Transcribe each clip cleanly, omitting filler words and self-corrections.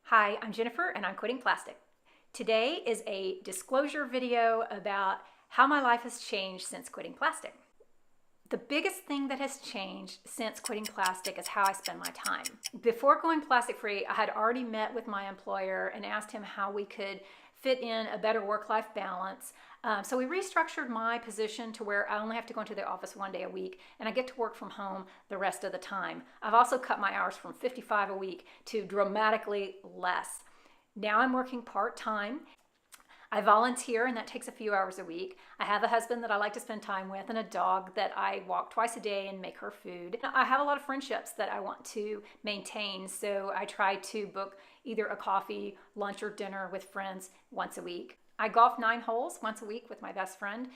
Hi, I'm Jennifer and I'm quitting plastic. Today is a disclosure video about how my life has changed since quitting plastic. The biggest thing that has changed since quitting plastic is how I spend my time. Before going plastic free, I had already met with my employer and asked him how we could fit in a better work-life balance. So we restructured my position to where I only have to go into the office 1 day a week and I get to work from home the rest of the time. I've also cut my hours from 55 a week to dramatically less. Now I'm working part-time. I volunteer and that takes a few hours a week. I have a husband that I like to spend time with and a dog that I walk twice a day and make her food. I have a lot of friendships that I want to maintain, so I try to book either a coffee, lunch, or dinner with friends once a week. I golf 9 holes once a week with my best friend,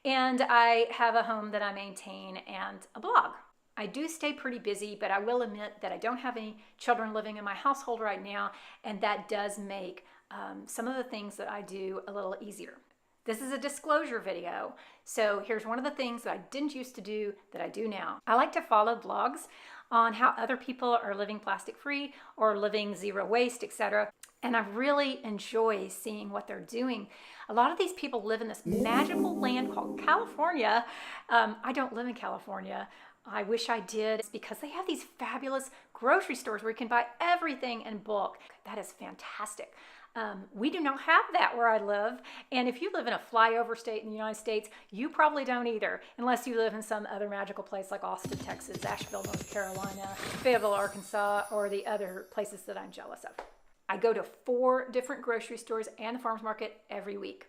and I have a home that I maintain and a blog. I do stay pretty busy, but I will admit that I don't have any children living in my household right now, and that does make some of the things that I do a little easier. This is a disclosure video, so here's one of the things that I didn't used to do that I do now. I like to follow blogs on how other people are living plastic free or living zero waste, etc. And I really enjoy seeing what they're doing. A lot of these people live in this magical land called California. I don't live in California. I wish I did. It's because they have these fabulous grocery stores where you can buy everything in bulk. That is fantastic. We do not have that where I live, and if you live in a flyover state in the United States, you probably don't either, unless you live in some other magical place like Austin, Texas, Asheville, North Carolina, Fayetteville, Arkansas, or the other places that I'm jealous of. I go to 4 different grocery stores and the farmers market every week.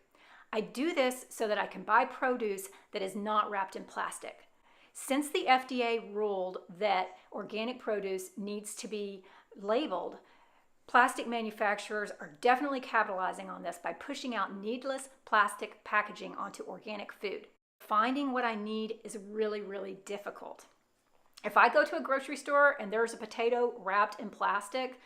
I do this so that I can buy produce that is not wrapped in plastic. Since the FDA ruled that organic produce needs to be labeled, plastic manufacturers are definitely capitalizing on this by pushing out needless plastic packaging onto organic food. Finding what I need is really, really difficult. If I go to a grocery store and there's a potato wrapped in plastic,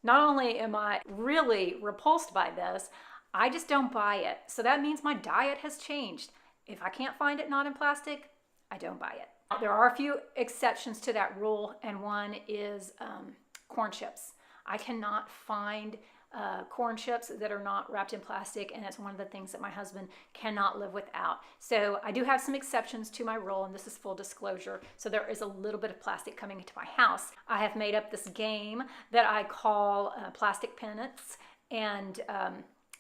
not only am I really repulsed by this, I just don't buy it. So that means my diet has changed. If I can't find it not in plastic, I don't buy it. There are a few exceptions to that rule, and one is corn chips. I cannot find corn chips that are not wrapped in plastic, and it's one of the things that my husband cannot live without. So I do have some exceptions to my rule, and this is full disclosure. So there is a little bit of plastic coming into my house. I have made up this game that I call Plastic Penance, and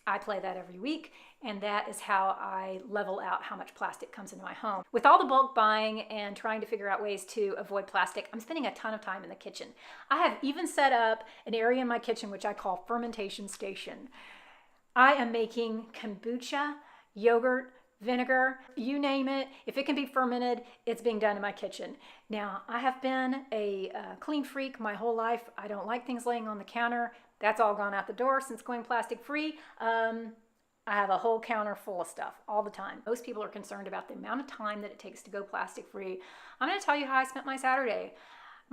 I play that every week, and that is how I level out how much plastic comes into my home. With all the bulk buying and trying to figure out ways to avoid plastic, I'm spending a ton of time in the kitchen. I have even set up an area in my kitchen which I call fermentation station. I am making kombucha, yogurt, vinegar, you name it. If it can be fermented, it's being done in my kitchen. Now, I have been a clean freak my whole life. I don't like things laying on the counter. That's all gone out the door since going plastic free. I have a whole counter full of stuff all the time. Most people are concerned about the amount of time that it takes to go plastic free. I'm going to tell you how I spent my Saturday.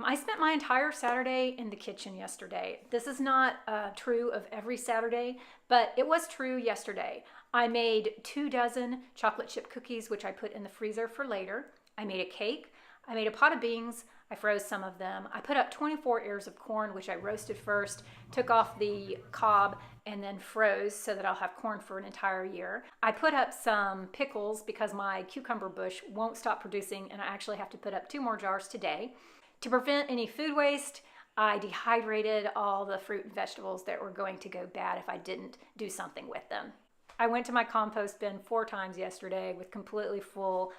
I spent my entire Saturday in the kitchen yesterday. This is not true of every Saturday, but it was true yesterday. I made 2 dozen chocolate chip cookies, which I put in the freezer for later. I made a cake. I made a pot of beans. I froze some of them. I put up 24 ears of corn, which I roasted first, took off the cob, and then froze so that I'll have corn for an entire year. I put up some pickles because my cucumber bush won't stop producing, and I actually have to put up 2 more jars today. To prevent any food waste, I dehydrated all the fruit and vegetables that were going to go bad if I didn't do something with them. I went to my compost bin 4 times yesterday with completely full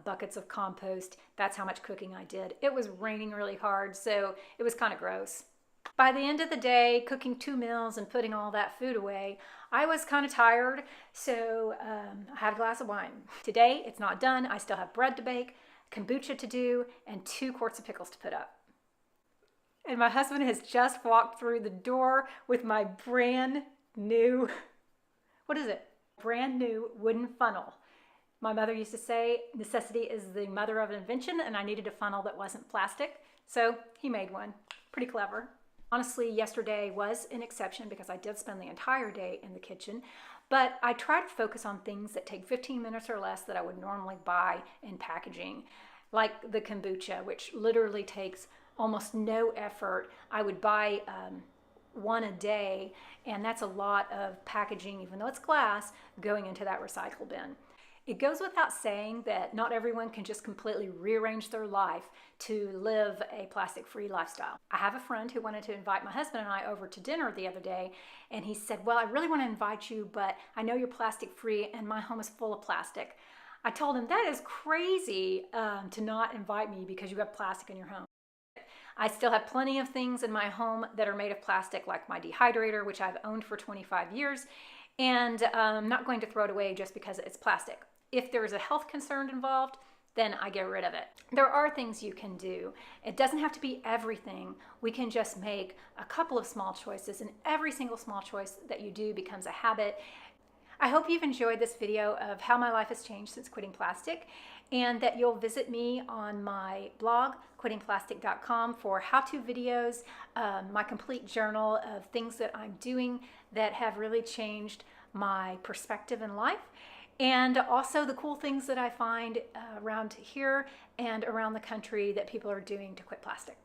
buckets of compost. That's how much cooking I did. It was raining really hard, so it was kind of gross. By the end of the day, cooking 2 meals and putting all that food away, I was kind of tired, so I had a glass of wine. Today, it's not done. I still have bread to bake, kombucha to do, and 2 quarts of pickles to put up. And my husband has just walked through the door with my brand new, brand new wooden funnel. My mother used to say, necessity is the mother of invention, and I needed a funnel that wasn't plastic, so he made one. Pretty clever. Honestly, yesterday was an exception because I did spend the entire day in the kitchen, but I try to focus on things that take 15 minutes or less that I would normally buy in packaging, like the kombucha, which literally takes almost no effort. I would buy one a day, and that's a lot of packaging, even though it's glass, going into that recycle bin. It goes without saying that not everyone can just completely rearrange their life to live a plastic-free lifestyle. I have a friend who wanted to invite my husband and I over to dinner the other day, and he said, well, I really want to invite you, but I know you're plastic-free and my home is full of plastic. I told him that is crazy to not invite me because you have plastic in your home. I still have plenty of things in my home that are made of plastic, like my dehydrator, which I've owned for 25 years, and I'm not going to throw it away just because it's plastic. If there's a health concern involved, then I get rid of it. There are things you can do. It doesn't have to be everything. We can just make a couple of small choices, and every single small choice that you do becomes a habit. I hope you've enjoyed this video of how my life has changed since quitting plastic, and that you'll visit me on my blog, quittingplastic.com, for how-to videos, my complete journal of things that I'm doing that have really changed my perspective in life, and also the cool things that I find around here and around the country that people are doing to quit plastic.